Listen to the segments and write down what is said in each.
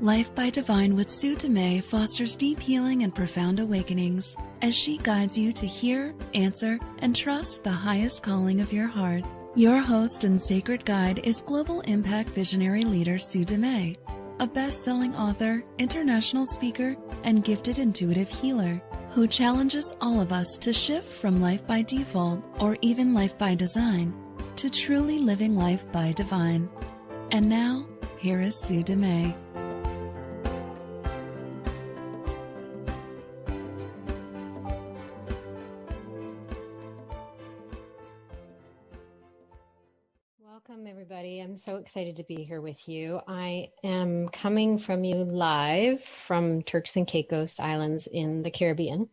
Life by Divine with Sue Dumais fosters deep healing and profound awakenings as she guides you to hear, answer, and trust the highest calling of your heart. Your host and sacred guide is global impact visionary leader Sue Dumais, a best-selling author, international speaker, and gifted intuitive healer who challenges all of us to shift from life by default or even life by design to truly living life by divine. And now, here is Sue Dumais. Welcome, everybody. I'm so excited to be here with you. I am coming from you live from Turks and Caicos Islands in the Caribbean.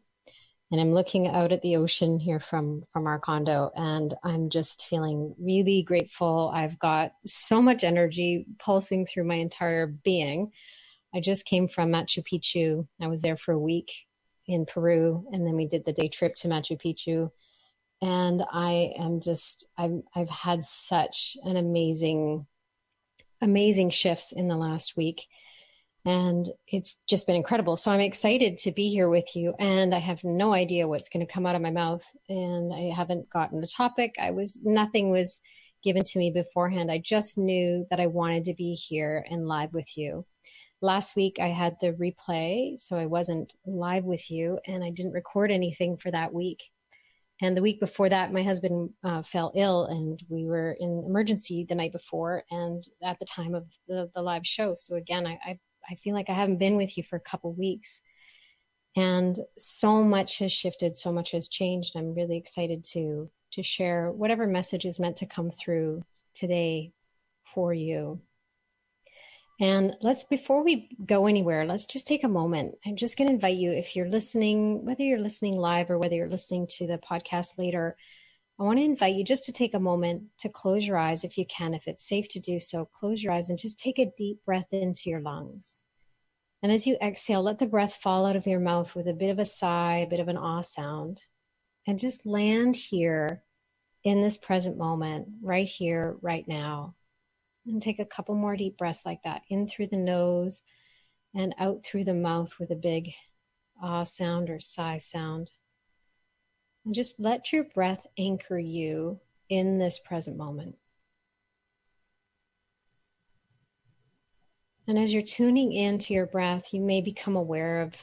And I'm looking out at the ocean here from our condo, and I'm just feeling really grateful. I've got so much energy pulsing through my entire being. I just came from Machu Picchu. I was there for a week in Peru, and then we did the day trip to Machu Picchu. And I am just, I've had such an amazing shifts in the last week. And it's just been incredible. So I'm excited to be here with you. And I have no idea what's going to come out of my mouth. And I haven't gotten a topic. Nothing was given to me beforehand. I just knew that I wanted to be here and live with you. Last week I had the replay, so I wasn't live with you, and I didn't record anything for that week. And the week before that, my husband fell ill, and we were in emergency the night before and at the time of the live show. So again, I feel like I haven't been with you for a couple weeks, and so much has shifted, so much has changed. I'm really excited to share whatever message is meant to come through today for you. And before we go anywhere, let's just take a moment. I'm just going to invite you, if you're listening, whether you're listening live or whether you're listening to the podcast later, I want to invite you just to take a moment to close your eyes if you can, if it's safe to do so. Close your eyes and just take a deep breath into your lungs. And as you exhale, let the breath fall out of your mouth with a bit of a sigh, a bit of an ah sound, and just land here in this present moment, right here, right now. And take a couple more deep breaths like that, in through the nose and out through the mouth with a big ah sound or sigh sound. And just let your breath anchor you in this present moment. And as you're tuning into your breath, you may become aware of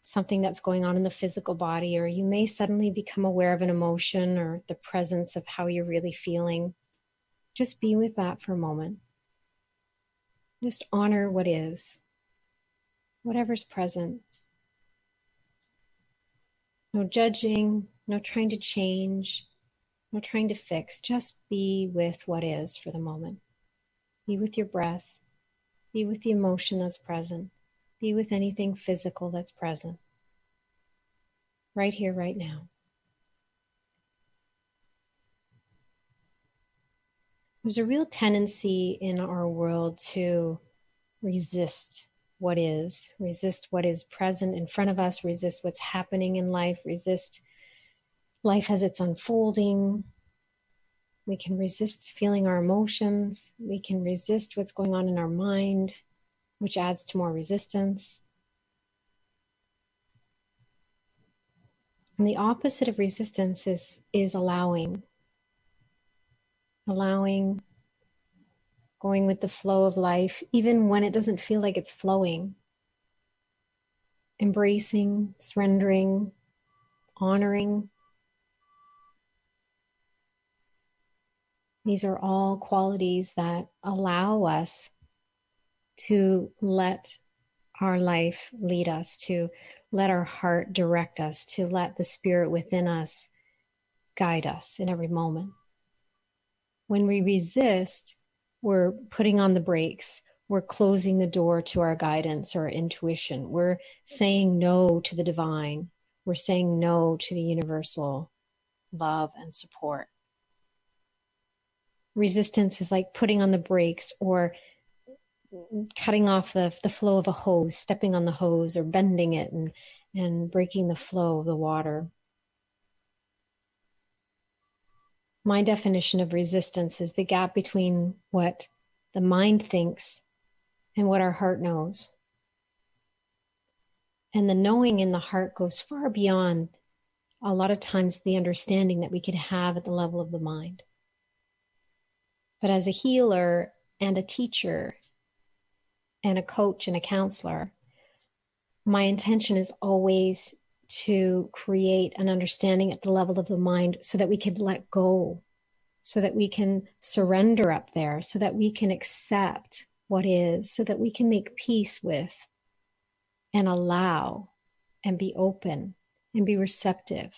something that's going on in the physical body, or you may suddenly become aware of an emotion or the presence of how you're really feeling. Just be with that for a moment. Just honor what is, whatever's present. No judging, no trying to change, no trying to fix. Just be with what is for the moment. Be with your breath. Be with the emotion that's present. Be with anything physical that's present. Right here, right now. There's a real tendency in our world to resist what is present in front of us, resist what's happening in life, resist life as it's unfolding. We can resist feeling our emotions. We can resist what's going on in our mind, which adds to more resistance. And the opposite of resistance is allowing, going with the flow of life, even when it doesn't feel like it's flowing. Embracing, surrendering, honoring. These are all qualities that allow us to let our life lead us, to let our heart direct us, to let the spirit within us guide us in every moment. When we resist, we're putting on the brakes. We're closing the door to our guidance or intuition. We're saying no to the divine. We're saying no to the universal love and support. Resistance is like putting on the brakes or cutting off the flow of a hose, stepping on the hose or bending it and breaking the flow of the water. My definition of resistance is the gap between what the mind thinks and what our heart knows. And the knowing in the heart goes far beyond a lot of times the understanding that we could have at the level of the mind. But as a healer and a teacher and a coach and a counselor, my intention is always to create an understanding at the level of the mind so that we can let go, so that we can surrender up there, so that we can accept what is, so that we can make peace with and allow and be open and be receptive.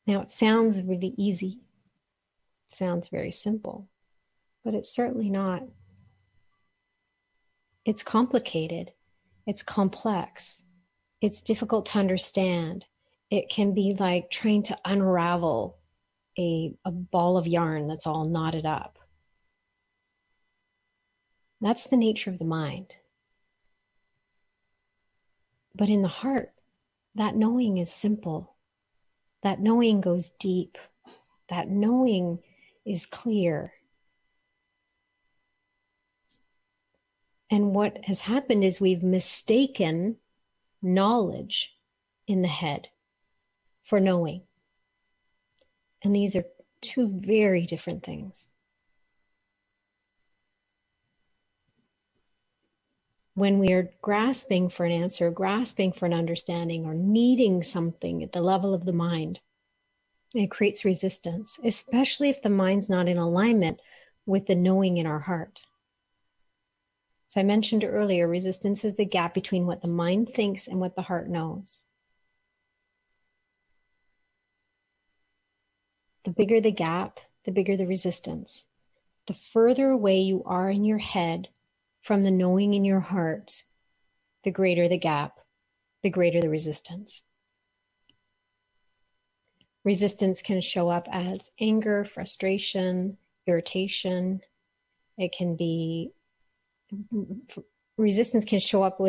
Now, it sounds really easy. It sounds very simple, but it's certainly not. It's complicated. It's complex. It's difficult to understand. It can be like trying to unravel a ball of yarn that's all knotted up. That's the nature of the mind. But in the heart, that knowing is simple. That knowing goes deep. That knowing is clear. And what has happened is we've mistaken knowledge in the head for knowing. And these are two very different things. When we are grasping for an answer, grasping for an understanding, or needing something at the level of the mind, it creates resistance, especially if the mind's not in alignment with the knowing in our heart. So I mentioned earlier, resistance is the gap between what the mind thinks and what the heart knows. The bigger the gap, the bigger the resistance. The further away you are in your head from the knowing in your heart, the greater the gap, the greater the resistance. Resistance can show up as anger, frustration, irritation. Resistance can show up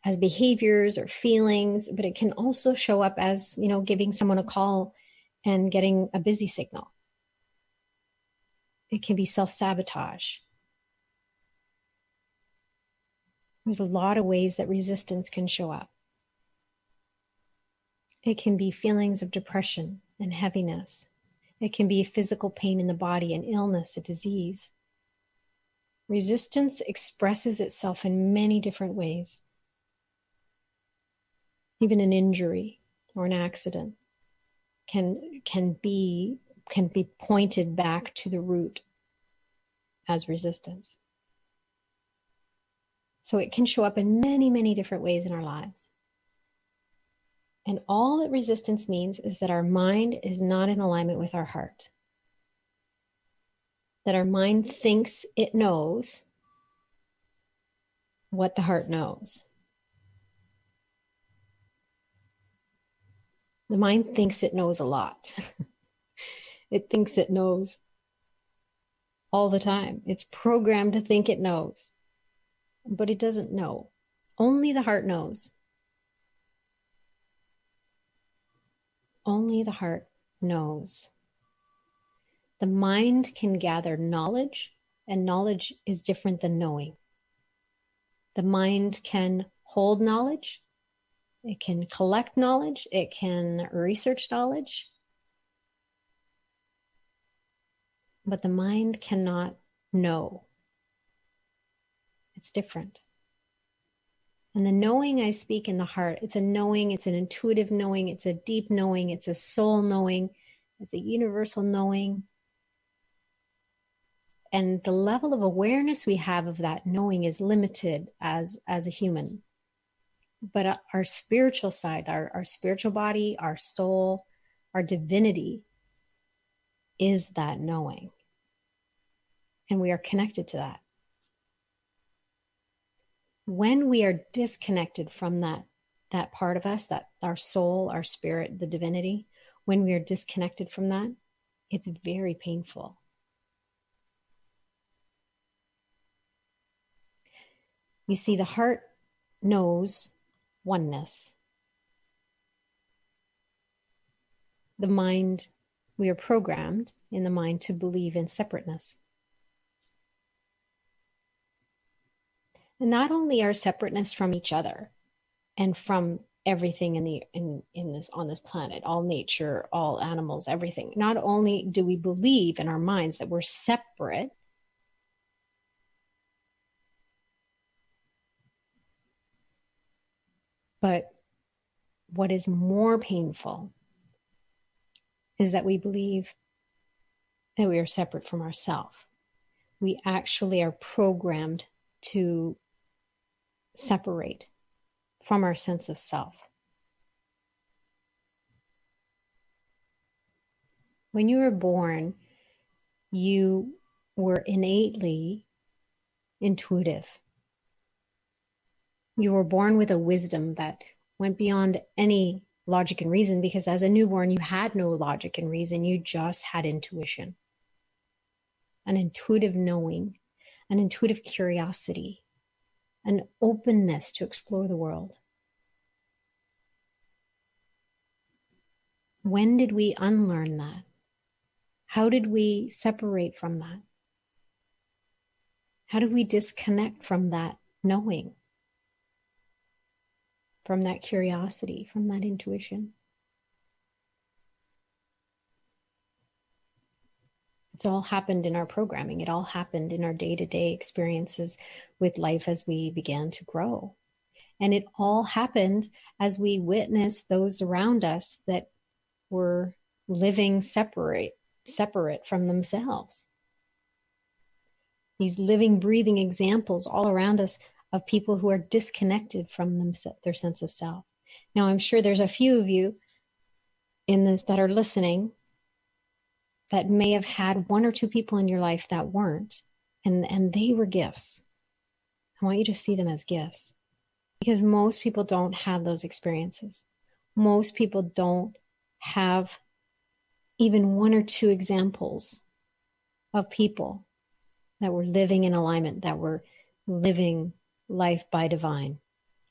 as behaviors or feelings, but it can also show up as, giving someone a call and getting a busy signal. It can be self-sabotage. There's a lot of ways that resistance can show up. It can be feelings of depression and heaviness. It can be physical pain in the body, an illness, a disease. Resistance expresses itself in many different ways. Even an injury or an accident can be pointed back to the root as resistance. So it can show up in many, many different ways in our lives. And all that resistance means is that our mind is not in alignment with our heart. That our mind thinks it knows what the heart knows. The mind thinks it knows a lot. It thinks it knows all the time. It's programmed to think it knows. But it doesn't know. Only the heart knows. Only the heart knows. The mind can gather knowledge, and knowledge is different than knowing. The mind can hold knowledge. It can collect knowledge. It can research knowledge. But the mind cannot know. It's different. And the knowing I speak in the heart, it's a knowing, it's an intuitive knowing, it's a deep knowing, it's a soul knowing, it's a universal knowing. And the level of awareness we have of that knowing is limited as a human. But our spiritual side, our spiritual body, our soul, our divinity is that knowing. And we are connected to that. When we are disconnected from that part of us, that our soul, our spirit, the divinity, when we are disconnected from that, it's very painful. You see, the heart knows oneness. The mind, we are programmed in the mind to believe in separateness. And not only our separateness from each other and from everything in this on this planet, all nature, all animals, everything. Not only do we believe in our minds that we're separate, but what is more painful is that we believe that we are separate from ourselves. We actually are programmed to separate from our sense of self. When you were born, you were innately intuitive. You were born with a wisdom that went beyond any logic and reason, because as a newborn, you had no logic and reason. You just had intuition, an intuitive knowing, an intuitive curiosity, an openness to explore the world. When did we unlearn that? How did we separate from that? How do we disconnect from that knowing, from that curiosity, from that intuition? It's all happened in our programming. It all happened in our day-to-day experiences with life as we began to grow. And it all happened as we witnessed those around us that were living separate from themselves. These living, breathing examples all around us of people who are disconnected from their sense of self. Now, I'm sure there's a few of you in this that are listening that may have had one or two people in your life that weren't, and they were gifts. I want you to see them as gifts, because most people don't have those experiences. Most people don't have even one or two examples of people that were living in alignment, that were living life by divine,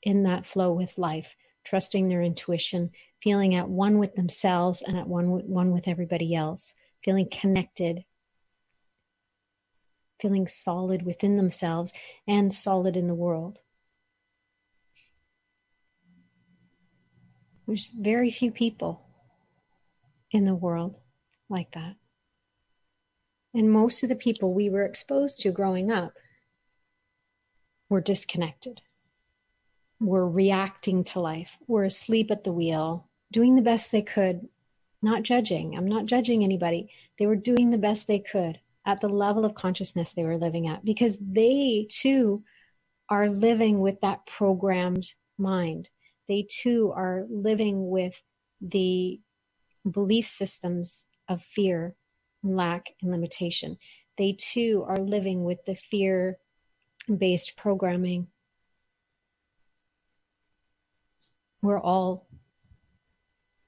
in that flow with life, trusting their intuition, feeling at one with themselves and at one with everybody else, feeling connected, feeling solid within themselves and solid in the world. There's very few people in the world like that. And most of the people we were exposed to growing up were disconnected, were reacting to life, were asleep at the wheel, doing the best they could, not judging. I'm not judging anybody. They were doing the best they could at the level of consciousness they were living at, because they too are living with that programmed mind. They too are living with the belief systems of fear, lack, and limitation. They too are living with the fear-based programming. We're all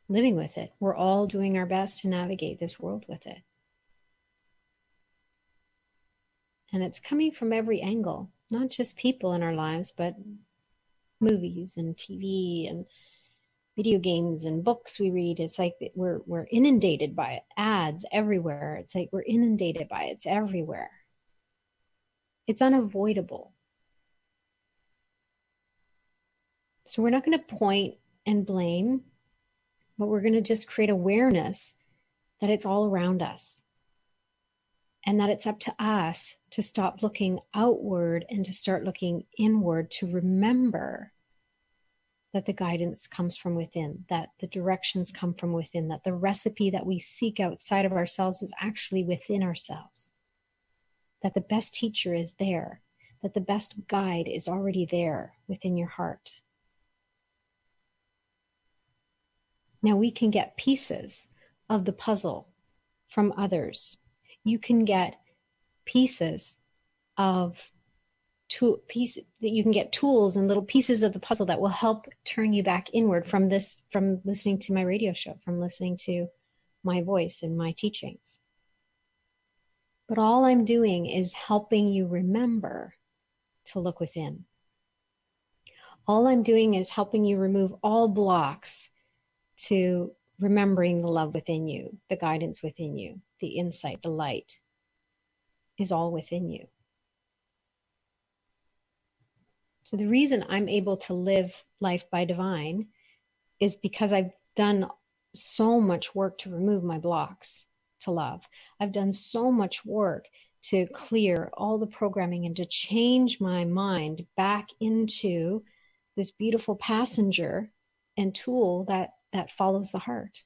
living with it. We're all doing our best to navigate this world with it. And it's coming from every angle, not just people in our lives, but movies and TV and video games and books we read. It's like we're inundated by it. Ads everywhere. It's like we're inundated by it. It's everywhere. It's unavoidable. So we're not going to point and blame, but we're going to just create awareness that it's all around us, and that it's up to us to stop looking outward and to start looking inward, to remember that the guidance comes from within, that the directions come from within, that the recipe that we seek outside of ourselves is actually within ourselves, that the best teacher is there, that the best guide is already there within your heart. Now we can get pieces of the puzzle from others. You can get pieces of you can get tools and little pieces of the puzzle that will help turn you back inward from listening to my radio show, from listening to my voice and my teachings. But all I'm doing is helping you remember to look within. All I'm doing is helping you remove all blocks to remembering the love within you, the guidance within you, the insight, the light is all within you. So the reason I'm able to live life by divine is because I've done so much work to remove my blocks to love. I've done so much work to clear all the programming and to change my mind back into this beautiful passenger and tool that follows the heart.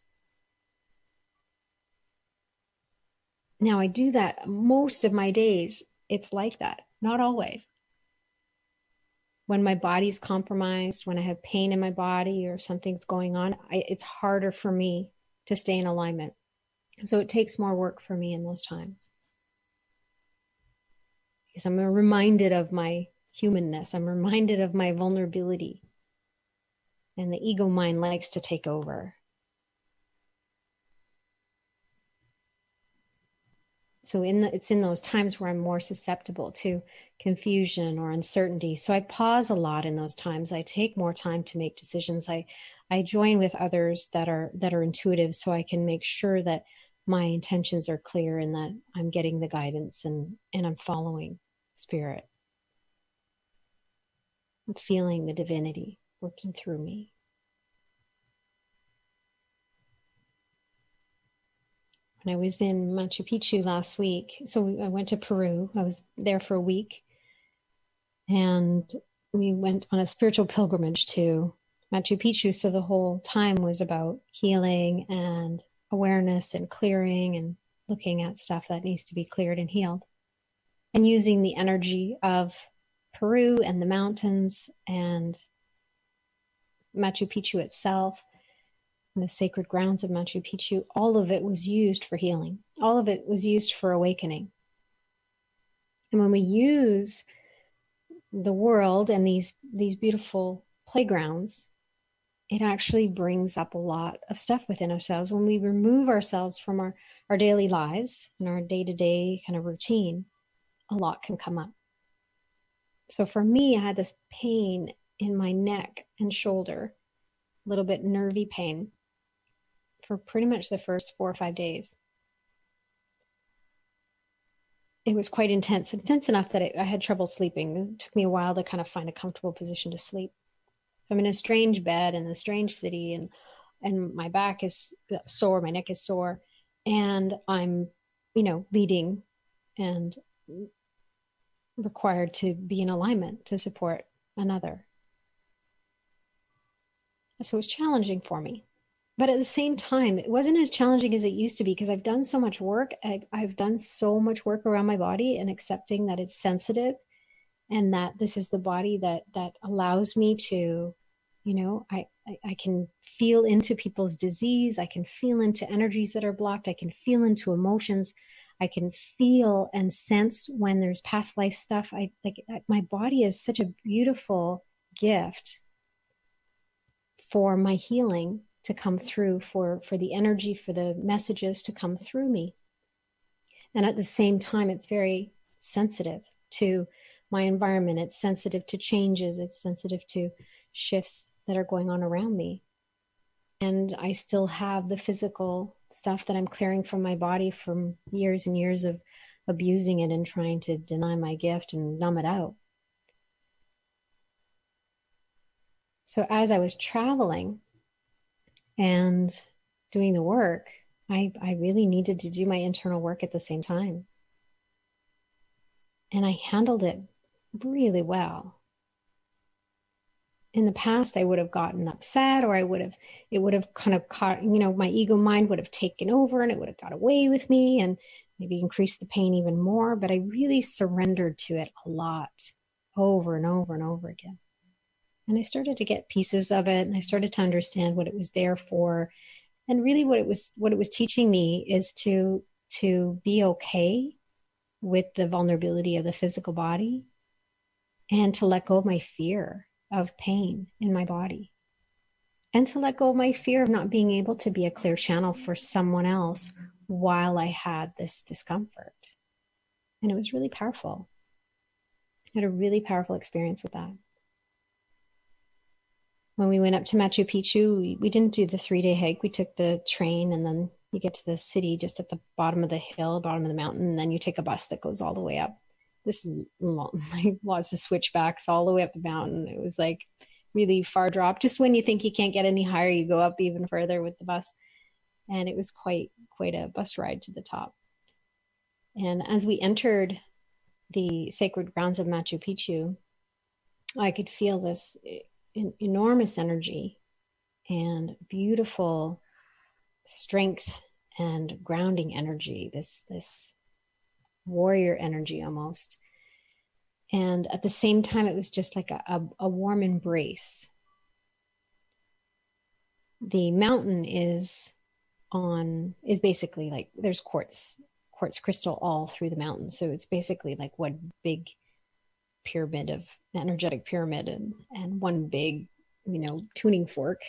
Now I do that most of my days. It's like that, not always. When my body's compromised, when I have pain in my body or something's going on, it's harder for me to stay in alignment. So it takes more work for me in those times. Because I'm reminded of my humanness. I'm reminded of my vulnerability. And the ego mind likes to take over. So it's in those times where I'm more susceptible to confusion or uncertainty. So I pause a lot in those times. I take more time to make decisions. I join with others that are intuitive, so I can make sure that my intentions are clear and that I'm getting the guidance and I'm following spirit. I'm feeling the divinity working through me. When I was in Machu Picchu last week, so I went to Peru. I was there for a week. And we went on a spiritual pilgrimage to Machu Picchu. So the whole time was about healing and awareness and clearing and looking at stuff that needs to be cleared and healed. And using the energy of Peru and the mountains and Machu Picchu itself, and the sacred grounds of Machu Picchu, all of it was used for healing. All of it was used for awakening. And when we use the world and these beautiful playgrounds, it actually brings up a lot of stuff within ourselves. When we remove ourselves from our daily lives and our day-to-day kind of routine, a lot can come up. So for me, I had this pain in my neck and shoulder, a little bit nervy pain, for pretty much the first 4 or 5 days. It was quite intense enough that I had trouble sleeping. It took me a while to kind of find a comfortable position to sleep. So I'm in a strange bed in a strange city, and my back is sore, my neck is sore, and I'm, leading and required to be in alignment to support another. So it was challenging for me. But at the same time, it wasn't as challenging as it used to be because I've done so much work. I've done so much work around my body and accepting that it's sensitive and that this is the body that allows me to, I can feel into people's disease. I can feel into energies that are blocked. I can feel into emotions. I can feel and sense when there's past life stuff. My body is such a beautiful gift for my healing to come through, for the energy, for the messages to come through me. And at the same time, it's very sensitive to my environment. It's sensitive to changes. It's sensitive to shifts that are going on around me. And I still have the physical stuff that I'm clearing from my body from years and years of abusing it and trying to deny my gift and numb it out. So as I was traveling and doing the work, I really needed to do my internal work at the same time. And I handled it really well. In the past, I would have gotten upset, or it would have kind of caught, my ego mind would have taken over and it would have got away with me and maybe increased the pain even more. But I really surrendered to it a lot, over and over and over again. And I started to get pieces of it, and I started to understand what it was there for. And really what it was teaching me is to be okay with the vulnerability of the physical body and to let go of my fear of pain in my body and to let go of my fear of not being able to be a clear channel for someone else while I had this discomfort. And it was really powerful. I had a really powerful experience with that. When we went up to Machu Picchu, we didn't do the 3-day hike. We took the train, and then you get to the city just at the bottom of the hill, bottom of the mountain, and then you take a bus that goes all the way up. this like lots of switchbacks all the way up the mountain. It was like really far drop. Just when you think you can't get any higher, you go up even further with the bus. And it was quite a bus ride to the top. And as we entered the sacred grounds of Machu Picchu, I could feel this enormous energy and beautiful strength and grounding energy, this warrior energy almost. And at the same time, it was just like a warm embrace. The mountain is basically like there's quartz crystal all through the mountain. So it's basically like one big pyramid of energetic pyramid and one big, tuning fork.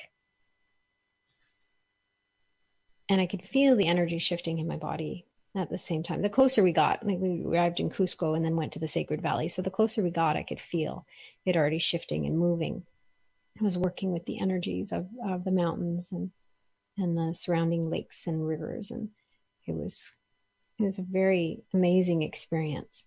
And I could feel the energy shifting in my body at the same time. The closer we got, like we arrived in Cusco and then went to the Sacred Valley. So the closer we got, I could feel it already shifting and moving. I was working with the energies of the mountains and the surrounding lakes and rivers. And it was a very amazing experience.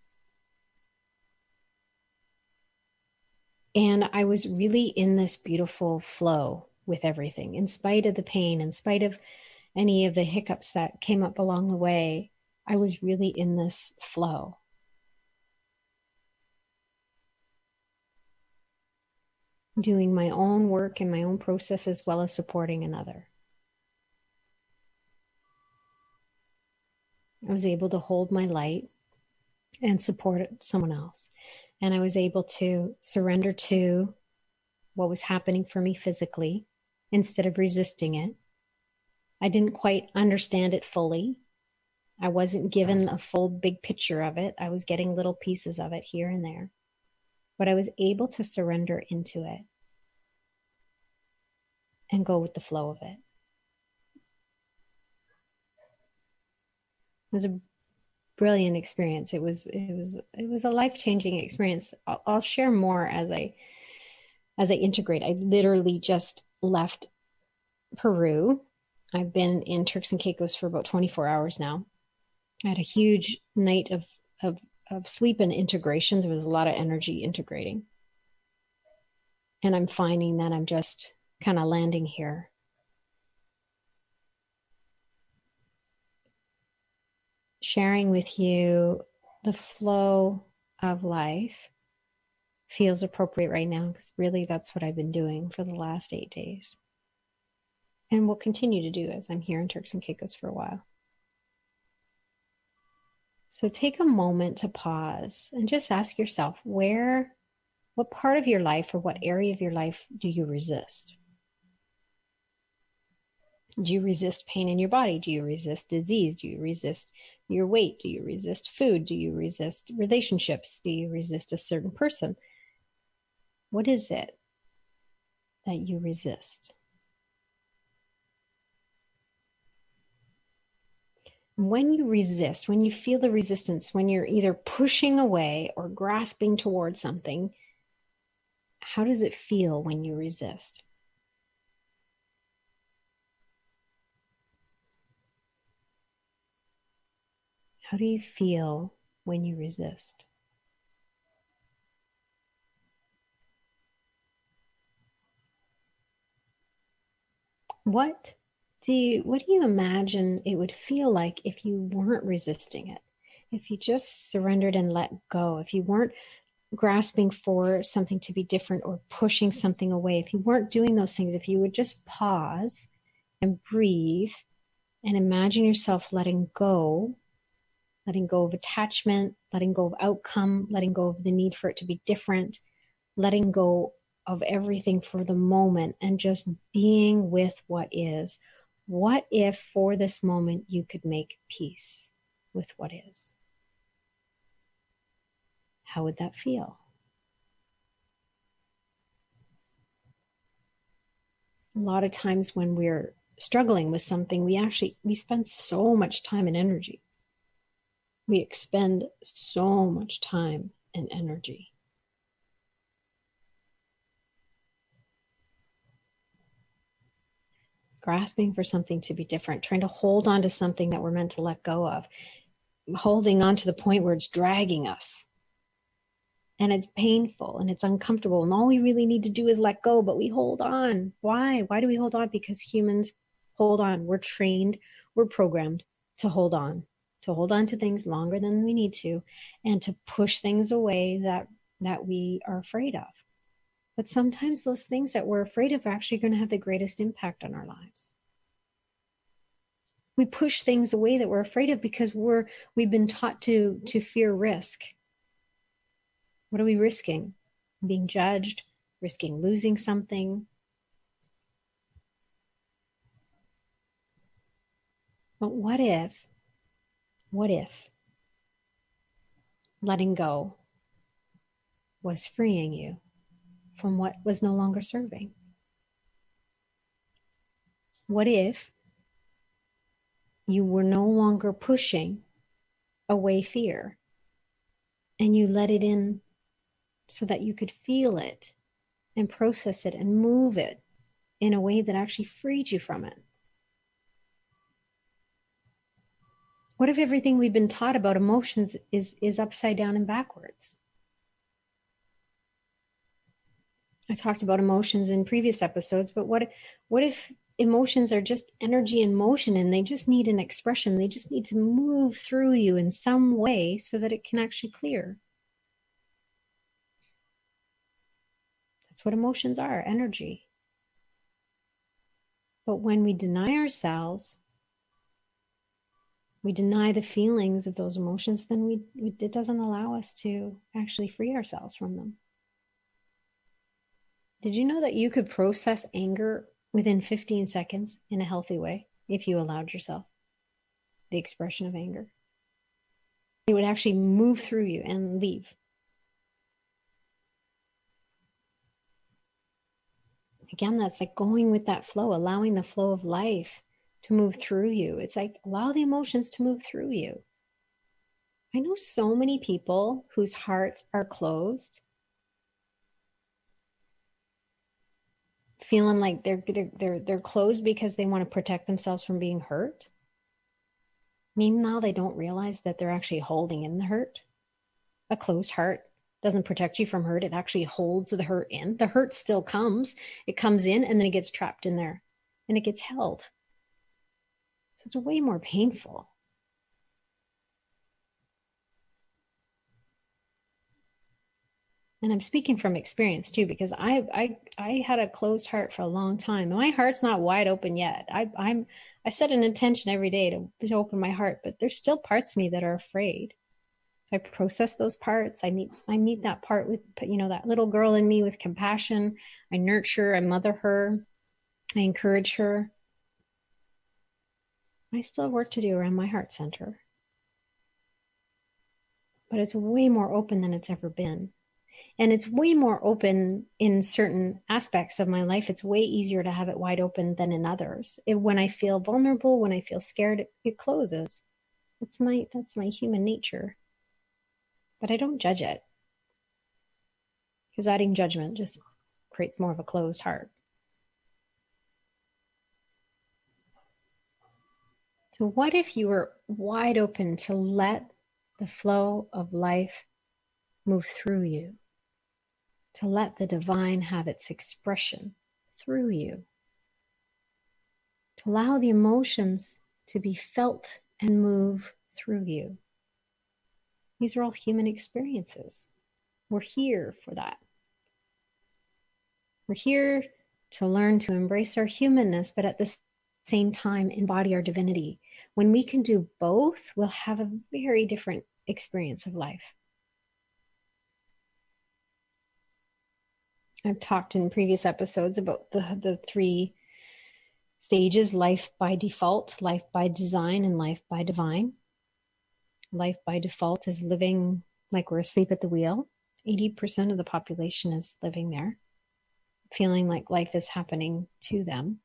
And I was really in this beautiful flow with everything, in spite of the pain, in spite of any of the hiccups that came up along the way. I was really in this flow. Doing my own work and my own process as well as supporting another. I was able to hold my light and support someone else. And I was able to surrender to what was happening for me physically instead of resisting it. I didn't quite understand it fully. I wasn't given a full big picture of it. I was getting little pieces of it here and there. But I was able to surrender into it and go with the flow of it. It was a brilliant experience. It was a life-changing experience. I'll share more as I integrate. I literally just left Peru. I've been in Turks and Caicos for about 24 hours now. I had a huge night of sleep and integration. There was a lot of energy integrating. And I'm finding that I'm just kind of landing here. Sharing with you the flow of life feels appropriate right now because really that's what I've been doing for the last 8 days. And will continue to do as I'm here in Turks and Caicos for a while. So take a moment to pause and just ask yourself, what part of your life or what area of your life do you resist? Do you resist pain in your body? Do you resist disease? Do you resist your weight? Do you resist food? Do you resist relationships? Do you resist a certain person? What is it that you resist? When you resist, when you feel the resistance, when you're either pushing away or grasping towards something, how does it feel when you resist? How do you feel when you resist? What do you imagine it would feel like if you weren't resisting it? If you just surrendered and let go, if you weren't grasping for something to be different or pushing something away, if you weren't doing those things, if you would just pause and breathe and imagine yourself letting go of attachment, letting go of outcome, letting go of the need for it to be different, letting go of everything for the moment and just being with what is. What if for this moment you could make peace with what is? How would that feel? A lot of times when we're struggling with something, we spend so much time and energy. We expend so much time and energy. Grasping for something to be different, trying to hold on to something that we're meant to let go of, holding on to the point where it's dragging us. and it's painful and it's uncomfortable. And all we really need to do is let go, but we hold on. Why? Why do we hold on? Because humans hold on. We're trained, we're programmed to hold on to things longer than we need to, and to push things away that we are afraid of. But sometimes those things that we're afraid of are actually going to have the greatest impact on our lives. We push things away that we're afraid of because we've been taught to fear risk. What are we risking? Being judged, risking losing something. But what if letting go was freeing you from what was no longer serving? What if you were no longer pushing away fear and you let it in so that you could feel it and process it and move it in a way that actually freed you from it? What if everything we've been taught about emotions is upside down and backwards? I talked about emotions in previous episodes, but what if emotions are just energy in motion and they just need an expression? They just need to move through you in some way so that it can actually clear. That's what emotions are, energy. But when we deny ourselves, we deny the feelings of those emotions, then it doesn't allow us to actually free ourselves from them. Did you know that you could process anger within 15 seconds in a healthy way if you allowed yourself the expression of anger? It would actually move through you and leave. Again, that's like going with that flow, allowing the flow of life to move through you. It's like allow the emotions to move through you. I know so many people whose hearts are closed, feeling like they're closed because they want to protect themselves from being hurt. Meanwhile, they don't realize that they're actually holding in the hurt. A closed heart doesn't protect you from hurt. It actually holds the hurt in. The hurt still comes. It comes in and then it gets trapped in there and it gets held. So it's way more painful. And I'm speaking from experience too, because I had a closed heart for a long time. My heart's not wide open yet. I set an intention every day to open my heart, but there's still parts of me that are afraid. So I process those parts. I meet that part with, that little girl in me with compassion. I nurture, I mother her, I encourage her. I still have work to do around my heart center, but it's way more open than it's ever been. And it's way more open in certain aspects of my life. It's way easier to have it wide open than in others. When I feel vulnerable, when I feel scared, it closes. That's my human nature. But I don't judge it, because adding judgment just creates more of a closed heart. So what if you were wide open to let the flow of life move through you? To let the divine have its expression through you. To allow the emotions to be felt and move through you. These are all human experiences. We're here for that. We're here to learn to embrace our humanness, but at the same time embody our divinity. When we can do both, we'll have a very different experience of life. I've talked in previous episodes about the 3 stages: life by default, life by design, and life by divine. Life by default is living like we're asleep at the wheel. 80% of the population is living there, feeling like life is happening to them,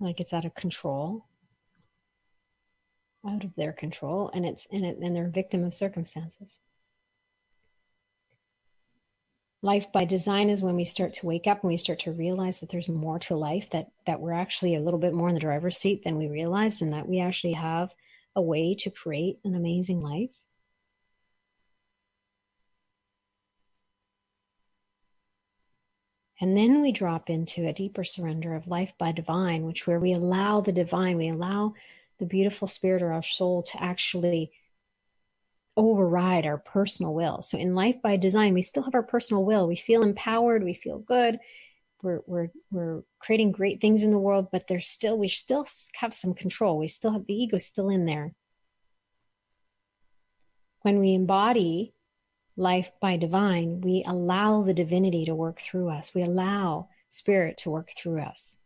like it's out of control, out of their control, and they're a victim of circumstances. Life by design is when we start to wake up and we start to realize that there's more to life, that we're actually a little bit more in the driver's seat than we realized, and that we actually have a way to create an amazing life. And then we drop into a deeper surrender of life by divine, which where we allow the divine, we allow the beautiful spirit or our soul to actually override our personal will. So in life by design, we still have our personal will. We feel empowered. We feel good. We're creating great things in the world, but we still have some control. We still have the ego still in there. When we embody life by divine, we allow the divinity to work through us. We allow spirit to work through us.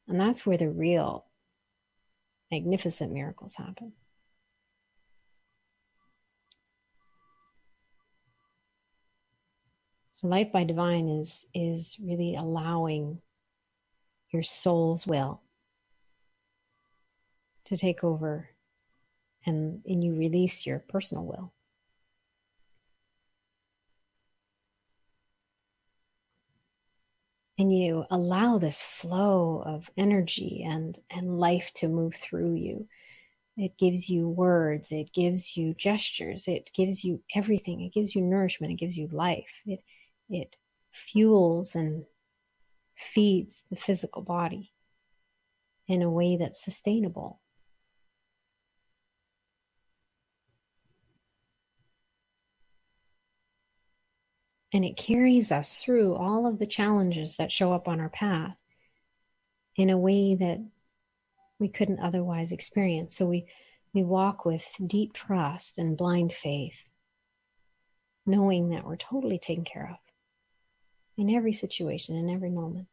And that's where the real magnificent miracles happen. So life by divine is really allowing your soul's will to take over, and you release your personal will. And you allow this flow of energy and life to move through you. It gives you words, it gives you gestures, it gives you everything. It gives you nourishment, it gives you life. It fuels and feeds the physical body in a way that's sustainable. And it carries us through all of the challenges that show up on our path in a way that we couldn't otherwise experience. So we walk with deep trust and blind faith, knowing that we're totally taken care of in every situation, in every moment.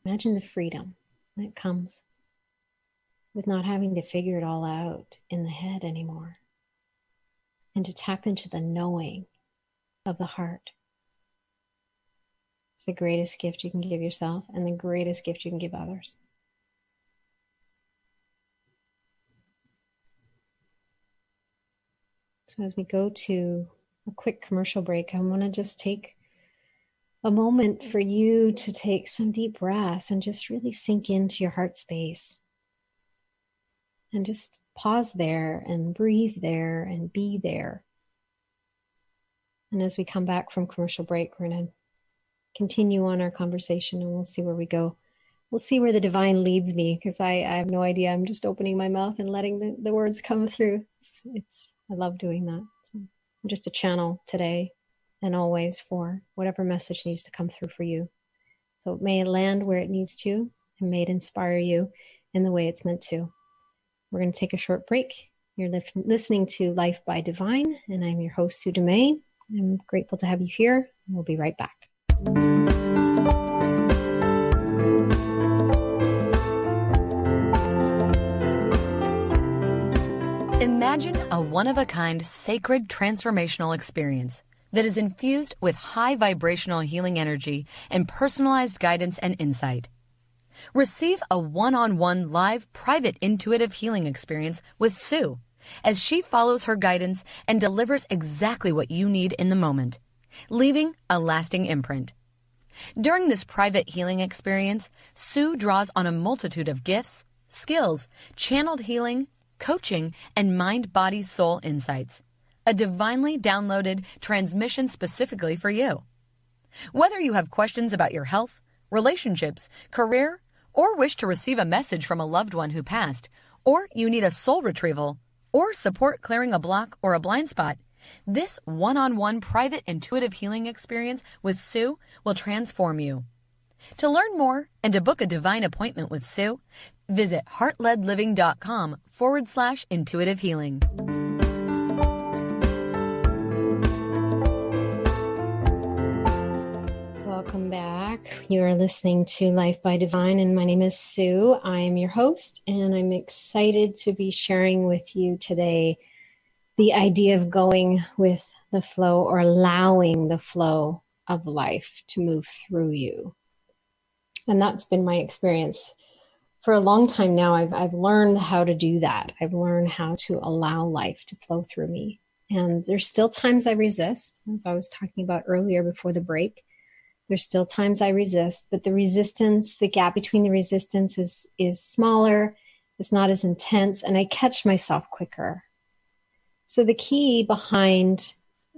Imagine the freedom that comes with not having to figure it all out in the head anymore, and to tap into the knowing of the heart. It's the greatest gift you can give yourself and the greatest gift you can give others. So as we go to a quick commercial break, I want to just take a moment for you to take some deep breaths and just really sink into your heart space. And just pause there and breathe there and be there. And as we come back from commercial break, we're going to continue on our conversation and we'll see where we go. We'll see where the divine leads me, because I have no idea. I'm just opening my mouth and letting the words come through. I love doing that. So I'm just a channel today and always for whatever message needs to come through for you. So may it land where it needs to, and may it inspire you in the way it's meant to. We're going to take a short break. You're listening to Life by Divine, and I'm your host, Sue Dumais. I'm grateful to have you here. We'll be right back. Imagine a one-of-a-kind sacred transformational experience that is infused with high vibrational healing energy and personalized guidance and insight. Receive a one-on-one live private intuitive healing experience with Sue as she follows her guidance and delivers exactly what you need in the moment, leaving a lasting imprint. During this private healing experience, Sue draws on a multitude of gifts, skills, channeled healing, coaching, and mind-body-soul insights. A divinely downloaded transmission specifically for you. Whether you have questions about your health, relationships, career, or wish to receive a message from a loved one who passed, or you need a soul retrieval, or support clearing a block or a blind spot, this one-on-one private intuitive healing experience with Sue will transform you. To learn more and to book a divine appointment with Sue, visit heartledliving.com/intuitive healing. Welcome back. You are listening to Life by Divine, and my name is Sue. I am your host, and I'm excited to be sharing with you today the idea of going with the flow, or allowing the flow of life to move through you. And that's been my experience for a long time now. I've learned how to do that. I've learned how to allow life to flow through me. And there's still times I resist, as I was talking about earlier before the break. There's still times I resist, but the resistance, the gap between the resistance is smaller. It's not as intense, and I catch myself quicker. So the key behind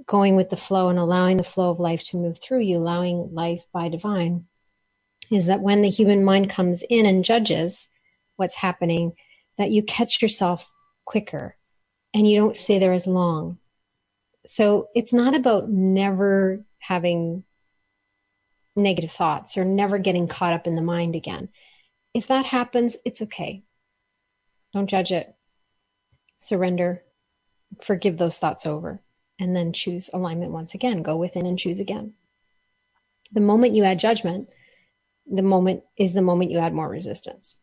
going with the flow and allowing the flow of life to move through you, allowing life by divine, is that when the human mind comes in and judges what's happening, that you catch yourself quicker and you don't stay there as long. So it's not about never having negative thoughts or never getting caught up in the mind again. If that happens, it's okay. Don't judge it. Surrender. Forgive those thoughts over. And then choose alignment once again. Go within and choose again. The moment you add judgment, the moment you add more resistance.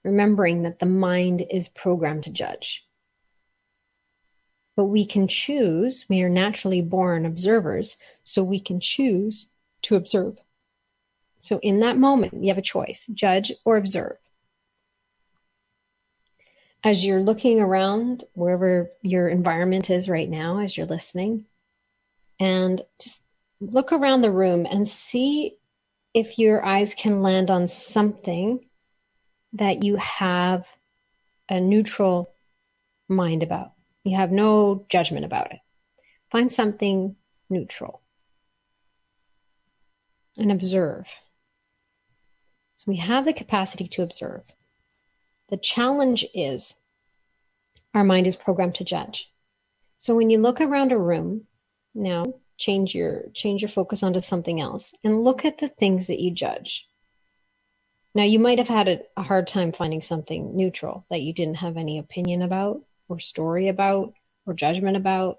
Remembering that the mind is programmed to judge. But we can choose, we are naturally born observers, so we can choose to observe. So in that moment, you have a choice, judge or observe. As you're looking around, wherever your environment is right now, as you're listening, and just look around the room and see if your eyes can land on something that you have a neutral mind about. You have no judgment about it. Find something neutral and observe. So we have the capacity to observe. The challenge is our mind is programmed to judge. So when you look around a room, now change your focus onto something else and look at the things that you judge. Now you might have had a hard time finding something neutral that you didn't have any opinion about or story about or judgment about.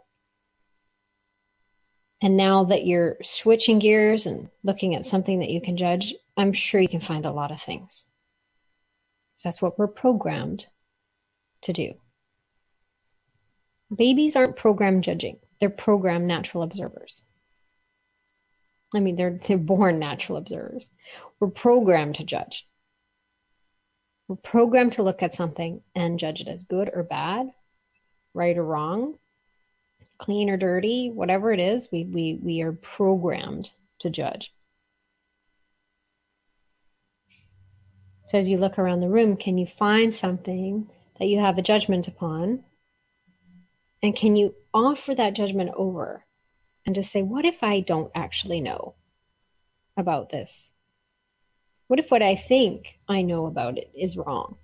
And now that you're switching gears and looking at something that you can judge, I'm sure you can find a lot of things. That's what we're programmed to do. Babies aren't programmed judging. They're programmed natural observers. I mean, they're born natural observers. We're programmed to judge. We're programmed to look at something and judge it as good or bad, right or wrong, clean or dirty, whatever it is, we are programmed to judge. So as you look around the room, can you find something that you have a judgment upon? And can you offer that judgment over and just say, what if I don't actually know about this? What if what I think I know about it is wrong?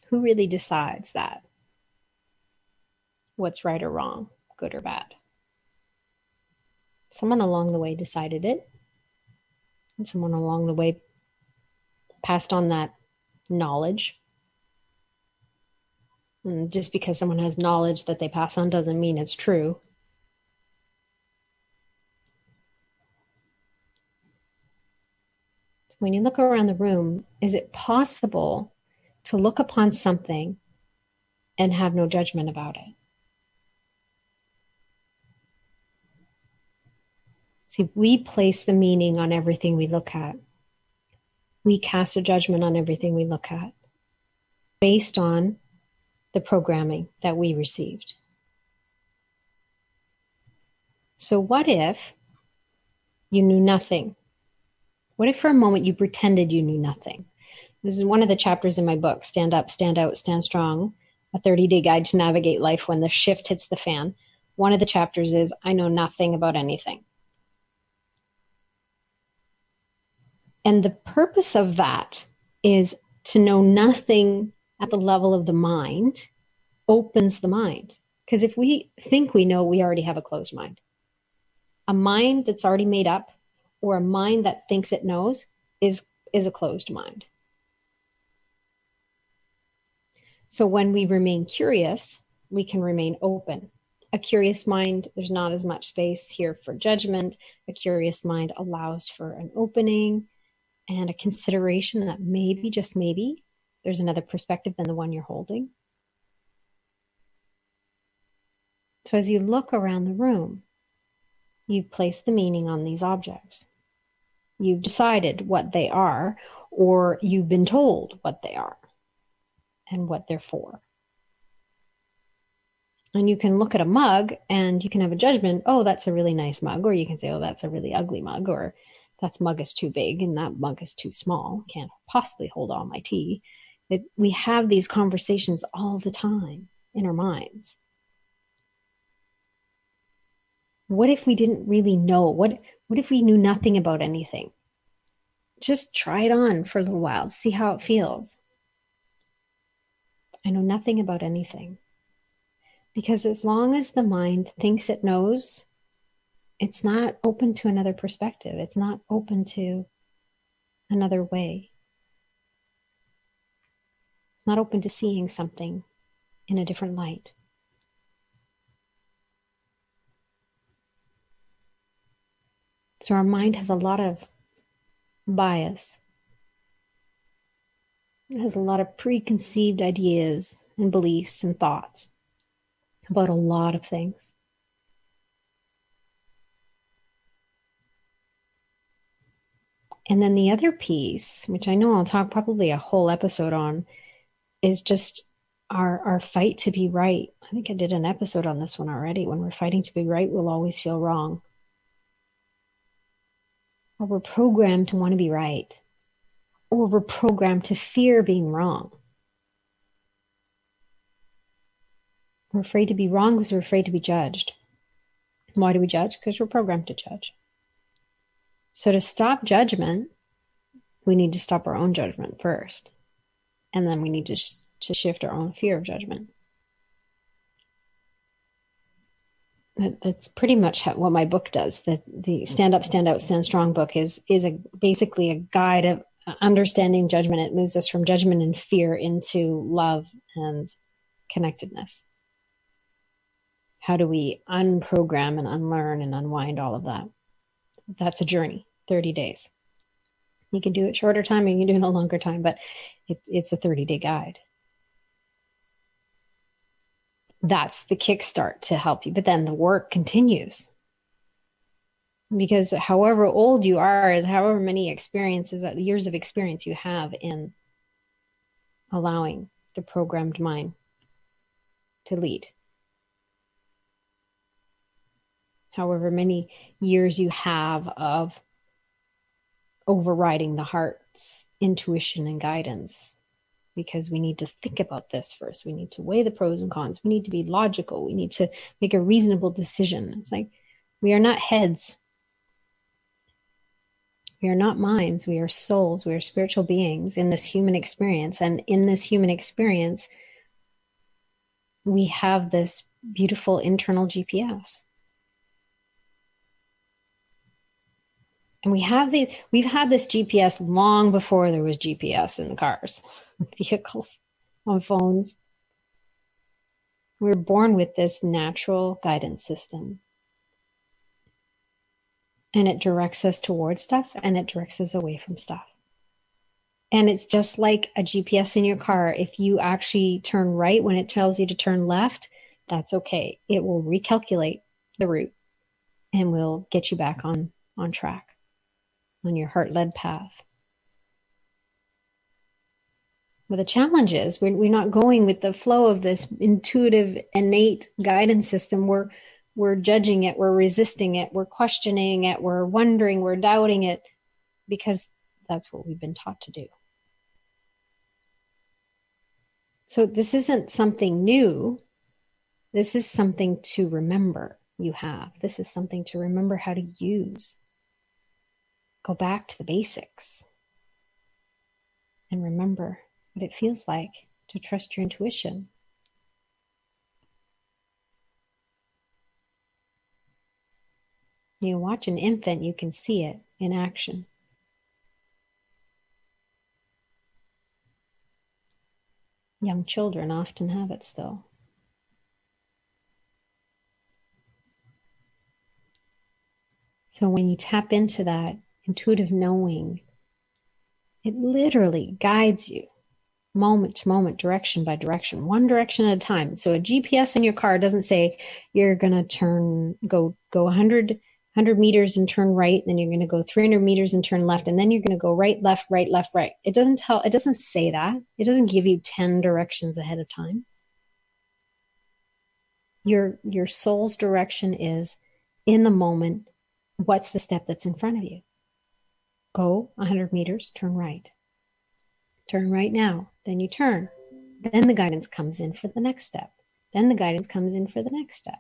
Who really decides that? What's right or wrong, good or bad? Someone along the way decided it, and someone along the way passed on that knowledge. And just because someone has knowledge that they pass on doesn't mean it's true. When you look around the room, is it possible to look upon something and have no judgment about it? See, we place the meaning on everything we look at. We cast a judgment on everything we look at based on the programming that we received. So what if you knew nothing? What if for a moment you pretended you knew nothing? This is one of the chapters in my book, Stand Up, Stand Out, Stand Strong, a 30-day guide to navigate life when the shift hits the fan. One of the chapters is, I know nothing about anything. And the purpose of that is to know nothing at the level of the mind opens the mind. Because if we think we know, we already have a closed mind. A mind that's already made up or a mind that thinks it knows is a closed mind. So when we remain curious, we can remain open. A curious mind, there's not as much space here for judgment. A curious mind allows for an opening and a consideration that maybe, just maybe, there's another perspective than the one you're holding. So as you look around the room, you've placed the meaning on these objects. You've decided what they are, or you've been told what they are and what they're for. And you can look at a mug and you can have a judgment, oh, that's a really nice mug. Or you can say, oh, that's a really ugly mug. Or that mug is too big and that mug is too small. Can't possibly hold all my tea. That we have these conversations all the time in our minds. What if we didn't really know? What if we knew nothing about anything? Just try it on for a little while, see how it feels. I know nothing about anything. Because as long as the mind thinks it knows, it's not open to another perspective. It's not open to another way. It's not open to seeing something in a different light. So our mind has a lot of bias. It has a lot of preconceived ideas and beliefs and thoughts about a lot of things. And then the other piece, which I know I'll talk probably a whole episode on, is just our fight to be right. I think I did an episode on this one already. When we're fighting to be right, we'll always feel wrong. Or we're programmed to want to be right. Or we're programmed to fear being wrong. We're afraid to be wrong because we're afraid to be judged. Why do we judge? Because we're programmed to judge. So to stop judgment, we need to stop our own judgment first. And then we need to shift our own fear of judgment. That's pretty much what my book does. The Stand Up, Stand Out, Stand Strong book is basically a guide of understanding judgment. It moves us from judgment and fear into love and connectedness. How do we unprogram and unlearn and unwind all of that? That's a journey, 30 days. You can do it shorter time and you can do it a longer time, but it's a 30-day guide. That's the kickstart to help you. But then the work continues. Because however old you are is however many experiences, years of experience you have in allowing the programmed mind to lead. However many years you have of overriding the heart's intuition and guidance. Because we need to think about this first. We need to weigh the pros and cons. We need to be logical. We need to make a reasonable decision. It's like we are not heads. We are not minds. We are souls. We are spiritual beings in this human experience. And in this human experience, we have this beautiful internal GPS. And we've had this GPS long before there was GPS in the cars, vehicles, on phones. We were born with this natural guidance system. And it directs us towards stuff and it directs us away from stuff. And it's just like a GPS in your car. If you actually turn right when it tells you to turn left, that's okay. It will recalculate the route and will get you back on track, on your heart-led path. But the challenge is we're not going with the flow of this intuitive, innate guidance system. We're judging it, we're resisting it, we're questioning it, we're wondering, we're doubting it, because that's what we've been taught to do. So this isn't something new. This is something to remember you have. This is something to remember how to use. Go back to the basics and remember what it feels like to trust your intuition. You watch an infant, you can see it in action. Young children often have it still. So when you tap into that intuitive knowing, it literally guides you moment to moment, direction by direction, one direction at a time. So a GPS in your car doesn't say you're going to go 100 meters and turn right, then you're going to go 300 meters and turn left, and then you're going to go right, left, right, left, right. It doesn't say that. It doesn't give you 10 directions ahead of time. Your soul's direction is in the moment. What's the step that's in front of you? Go 100 meters, turn right. Turn right now. Then you turn. Then the guidance comes in for the next step. Then the guidance comes in for the next step.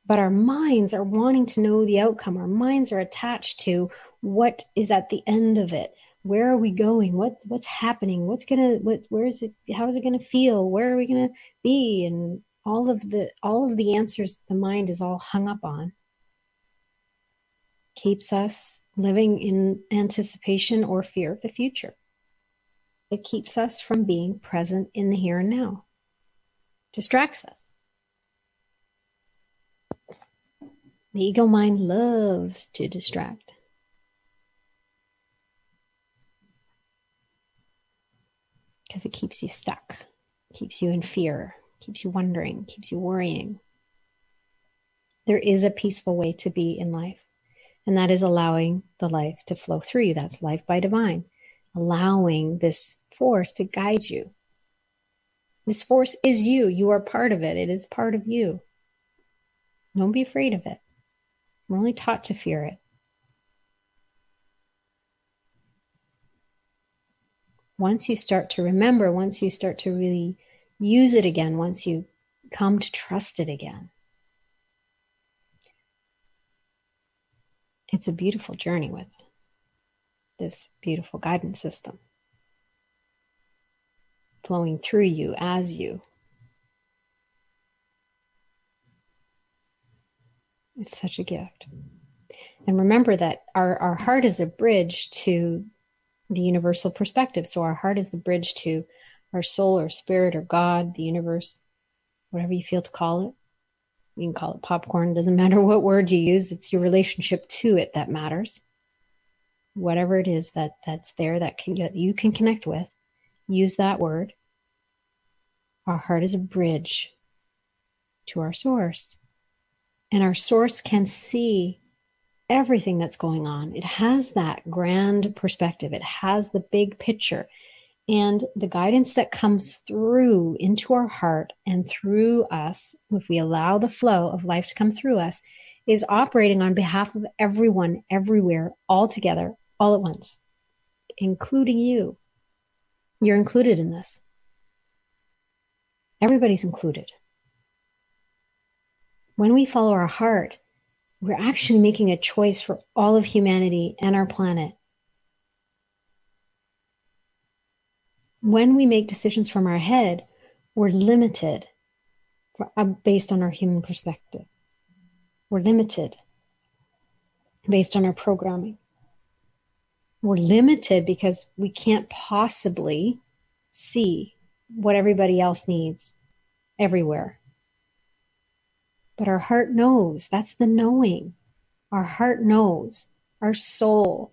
But our minds are wanting to know the outcome. Our minds are attached to what is at the end of it. Where are we going? What's happening? Where is it? How is it gonna feel? Where are we gonna be? And all of the answers the mind is all hung up on keeps us living in anticipation or fear of the future. It keeps us from being present in the here and now. Distracts us. The ego mind loves to distract. Because it keeps you stuck, keeps you in fear, keeps you wondering, keeps you worrying. There is a peaceful way to be in life, and that is allowing the life to flow through you. That's life by divine. Allowing this force to guide you. This force is you. You are part of it. It is part of you. Don't be afraid of it. We're only taught to fear it. Once you start to remember, once you start to really use it again, once you come to trust it again, it's a beautiful journey with this beautiful guidance system flowing through you as you. It's such a gift. And remember that our heart is a bridge to the universal perspective. So our heart is a bridge to our soul or spirit or God, the universe, whatever you feel to call it. You can call it popcorn. It doesn't matter what word you use. It's your relationship to it that matters. Whatever it is that's there that you can connect with, use that word. Our heart is a bridge to our source. And our source can see everything that's going on. It has that grand perspective. It has the big picture. And the guidance that comes through into our heart and through us, if we allow the flow of life to come through us, is operating on behalf of everyone, everywhere, all together, all at once, including you. You're included in this. Everybody's included. When we follow our heart, we're actually making a choice for all of humanity and our planet. When we make decisions from our head, we're limited based on our human perspective. We're limited based on our programming. We're limited because we can't possibly see what everybody else needs everywhere. But our heart knows. That's the knowing. Our heart knows. Our soul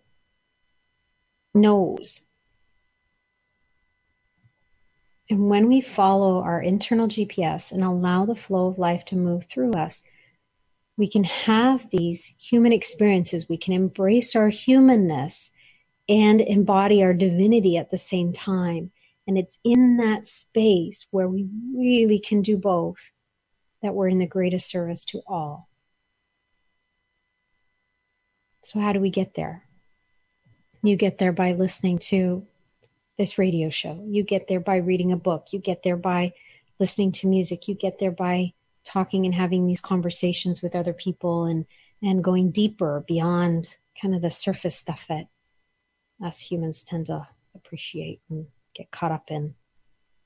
knows. And when we follow our internal GPS and allow the flow of life to move through us, we can have these human experiences. We can embrace our humanness and embody our divinity at the same time. And it's in that space where we really can do both that we're in the greatest service to all. So how do we get there? You get there by listening to this radio show. You get there by reading a book. You get there by listening to music. You get there by talking and having these conversations with other people and going deeper beyond kind of the surface stuff that us humans tend to appreciate and get caught up in,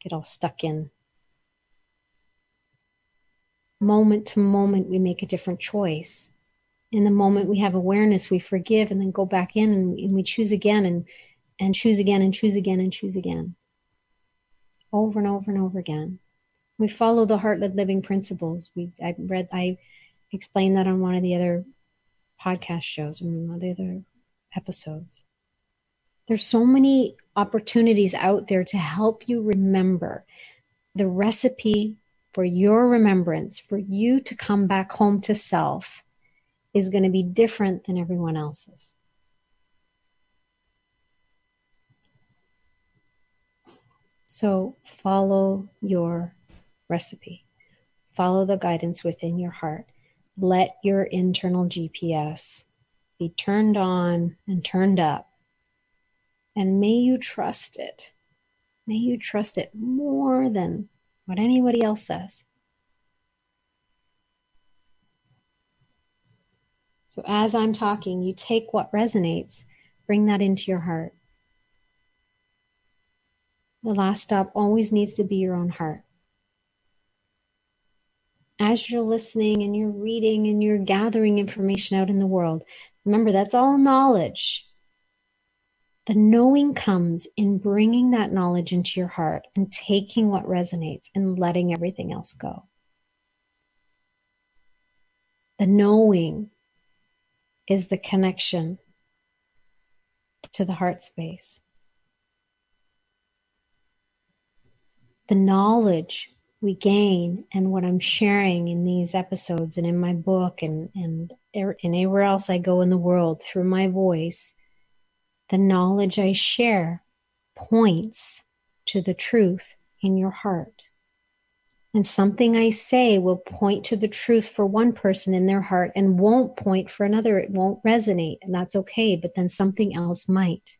get all stuck in. Moment to moment, we make a different choice. In the moment we have awareness, we forgive and then go back in and we choose again and choose again and choose again and choose again. Over and over and over again. We follow the heart-led living principles. I explained that on one of the other podcast shows, and one of the other episodes. There's so many opportunities out there to help you remember. The recipe for your remembrance, for you to come back home to self, is going to be different than everyone else's. So follow your recipe. Follow the guidance within your heart. Let your internal GPS be turned on and turned up And may you trust it. May you trust it more than what anybody else says. So as I'm talking, you take what resonates, bring that into your heart. The last stop always needs to be your own heart. As you're listening and you're reading and you're gathering information out in the world, remember that's all knowledge. The knowing comes in bringing that knowledge into your heart and taking what resonates and letting everything else go. The knowing is the connection to the heart space. The knowledge we gain and what I'm sharing in these episodes and in my book and anywhere else I go in the world through my voice, the knowledge I share points to the truth in your heart. And something I say will point to the truth for one person in their heart and won't point for another. It won't resonate, and that's okay, but then something else might.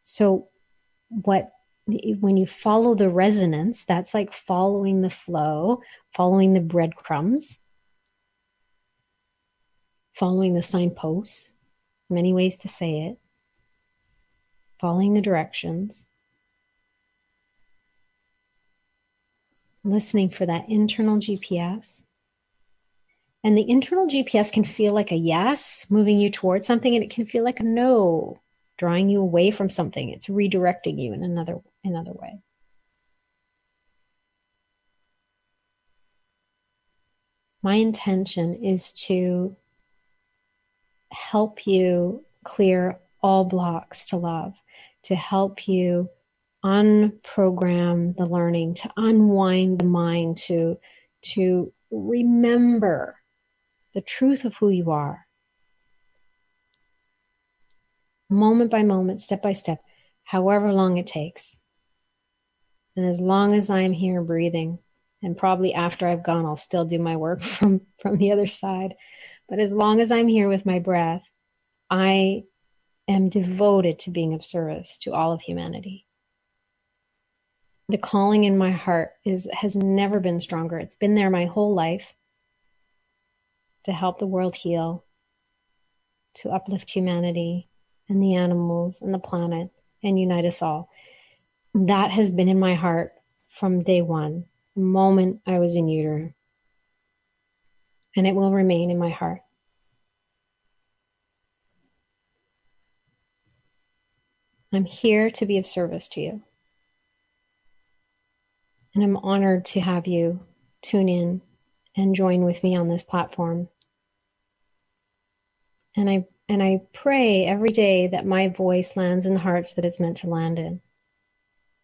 So when you follow the resonance, that's like following the flow, following the breadcrumbs, following the signposts, many ways to say it, following the directions, listening for that internal GPS. And the internal GPS can feel like a yes, moving you towards something, and it can feel like a no, drawing you away from something. It's redirecting you in another way. My intention is to help you clear all blocks to love, to help you unprogram the learning, to unwind the mind, to remember the truth of who you are. Moment by moment, step by step, however long it takes. And as long as I'm here breathing, and probably after I've gone, I'll still do my work from the other side. But as long as I'm here with my breath, I am devoted to being of service to all of humanity. The calling in my heart has never been stronger. It's been there my whole life to help the world heal, to uplift humanity and the animals and the planet and unite us all. That has been in my heart from day one, the moment I was in utero. And it will remain in my heart. I'm here to be of service to you. And I'm honored to have you tune in and join with me on this platform. And I pray every day that my voice lands in the hearts that it's meant to land in.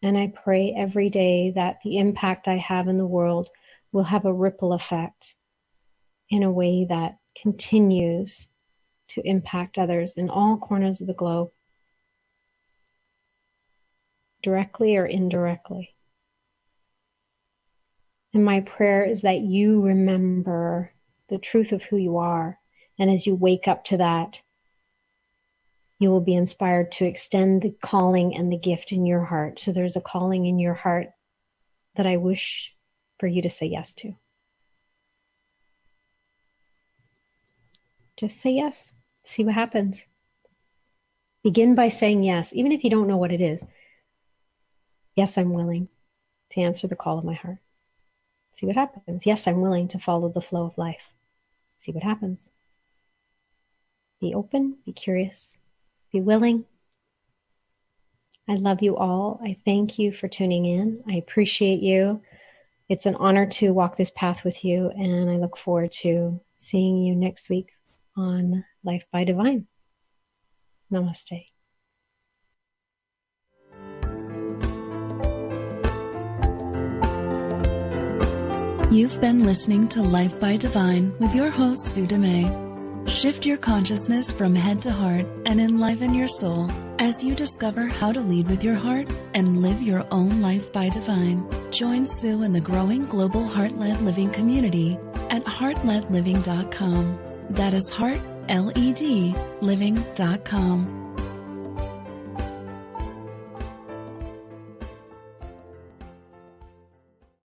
And I pray every day that the impact I have in the world will have a ripple effect in a way that continues to impact others in all corners of the globe, directly or indirectly. And my prayer is that you remember the truth of who you are. And as you wake up to that, you will be inspired to extend the calling and the gift in your heart. So there's a calling in your heart that I wish for you to say yes to. Just say yes. See what happens. Begin by saying yes, even if you don't know what it is. Yes, I'm willing to answer the call of my heart. See what happens. Yes, I'm willing to follow the flow of life. See what happens. Be open, be curious, be willing. I love you all. I thank you for tuning in. I appreciate you. It's an honor to walk this path with you, and I look forward to seeing you next week on Life by Divine. Namaste. You've been listening to Life by Divine with your host, Sue Dumais. Shift your consciousness from head to heart and enliven your soul as you discover how to lead with your heart and live your own life by divine. Join Sue in the growing global heart-led living community at heartledliving.com. That is heart, L-E-D, living.com.